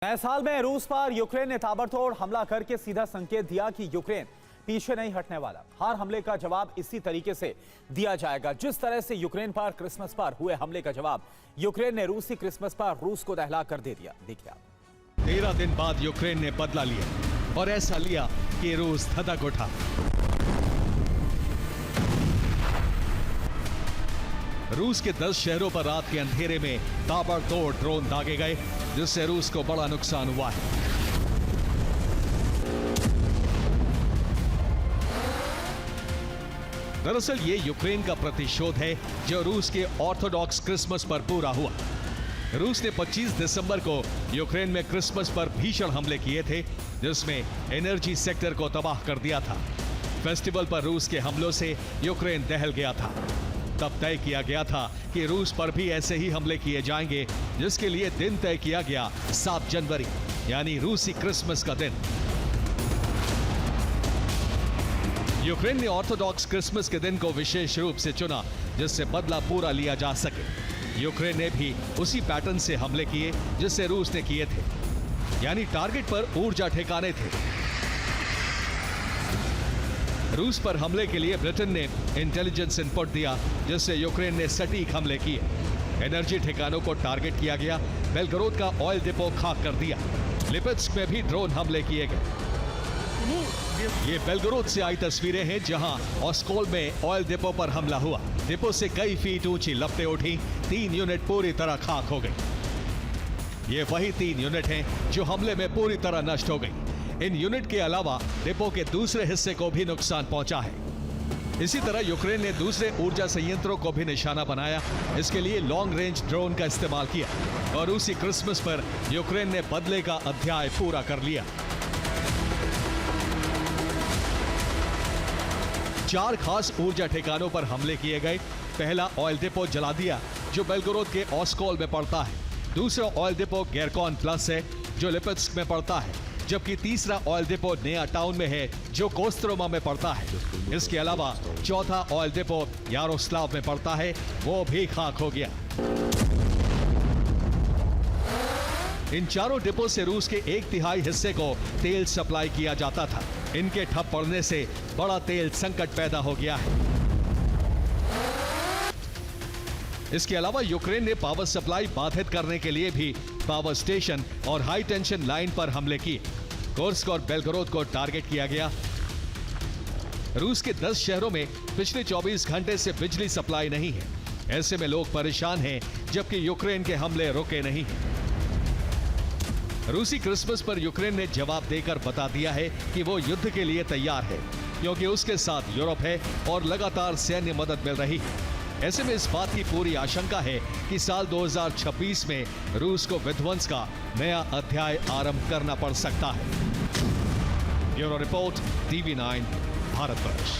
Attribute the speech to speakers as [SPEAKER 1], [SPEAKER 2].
[SPEAKER 1] नए साल में रूस पर यूक्रेन ने ताबड़तोड़ हमला करके सीधा संकेत दिया कि यूक्रेन पीछे नहीं हटने वाला। हर हमले का जवाब इसी तरीके से दिया जाएगा। जिस तरह से यूक्रेन पर क्रिसमस पर हुए हमले का जवाब यूक्रेन ने रूसी क्रिसमस पर रूस को दहला कर दे दिया। देखिए आप।
[SPEAKER 2] 13 दिन बाद यूक्रेन ने बदला लिया और ऐसा लिया कि रूस धधक उठा। रूस के 10 शहरों पर रात के अंधेरे में ताबड़तोड़ ड्रोन दागे गए, जिससे रूस को बड़ा नुकसान हुआ है। दरअसल ये यूक्रेन का प्रतिशोध है जो रूस के ऑर्थोडॉक्स क्रिसमस पर पूरा हुआ। रूस ने 25 दिसंबर को यूक्रेन में क्रिसमस पर भीषण हमले किए थे, जिसमें एनर्जी सेक्टर को तबाह कर दिया था। फेस्टिवल पर रूस के हमलों से यूक्रेन दहल गया था। तब तय किया गया था कि रूस पर भी ऐसे ही हमले किए जाएंगे, जिसके लिए दिन तय किया गया 7 जनवरी, यानी रूसी क्रिसमस का दिन। यूक्रेन ने ऑर्थोडॉक्स क्रिसमस के दिन को विशेष रूप से चुना, जिससे बदला पूरा लिया जा सके। यूक्रेन ने भी उसी पैटर्न से हमले किए जिससे रूस ने किए थे, यानी टारगेट पर ऊर्जा ठिकाने थे। रूस पर हमले के लिए ब्रिटेन ने इंटेलिजेंस इनपुट दिया, जिससे यूक्रेन ने सटीक हमले किए। एनर्जी ठिकानों को टारगेट किया गया। बेलगरोद का ऑयल डिपो खाक कर दिया। लिपिट्स्क में भी ड्रोन हमले किए गए। ये बेलगरोद से आई तस्वीरें हैं, जहां ऑस्कोल में ऑयल डिपो पर हमला हुआ। डिपो से कई फीट ऊंची लपटें उठी। 3 यूनिट पूरी तरह खाक हो गई। ये वही 3 यूनिट हैं जो हमले में पूरी तरह नष्ट हो गई। इन यूनिट के अलावा डिपो के दूसरे हिस्से को भी नुकसान पहुंचा है। इसी तरह यूक्रेन ने दूसरे ऊर्जा संयंत्रों को भी निशाना बनाया। इसके लिए लॉन्ग रेंज ड्रोन का इस्तेमाल किया और उसी क्रिसमस पर यूक्रेन ने बदले का अध्याय पूरा कर लिया। 4 खास ऊर्जा ठिकानों पर हमले किए गए। पहला ऑयल डिपो जला दिया, जो बेलगोरोद के ऑस्कोल में पड़ता है। दूसरा ऑयल डिपो गेरकॉन प्लस है, जो लिपिट्स्क में पड़ता है, जबकि तीसरा ऑयल डिपो नया टाउन में है, जो कोस्त्रोमा में पड़ता है। इसके अलावा चौथा ऑयल डिपो यारोस्लाव में पड़ता है, वो भी खाक हो गया। इन चारों डिपो से रूस के 1/3 हिस्से को तेल सप्लाई किया जाता था। इनके ठप पड़ने से बड़ा तेल संकट पैदा हो गया है। इसके अलावा यूक्रेन ने पावर सप्लाई बाधित करने के लिए भी पावर स्टेशन और हाई टेंशन लाइन पर हमले किए। कुर्स्क और बेलगोरोद को टारगेट किया गया। रूस के 10 शहरों में पिछले 24 घंटे से बिजली सप्लाई नहीं है। ऐसे में लोग परेशान हैं, जबकि यूक्रेन के हमले रुके नहीं हैं। रूसी क्रिसमस पर यूक्रेन ने जवाब देकर बता दिया है कि वो युद्ध के लिए तैयार है, क्योंकि उसके साथ यूरोप है और लगातार सैन्य मदद मिल रही है। ऐसे में इस बात की पूरी आशंका है कि साल 2026 में रूस को विध्वंस का नया अध्याय आरंभ करना पड़ सकता है। Bureau report, TV9, Bharatvarsh.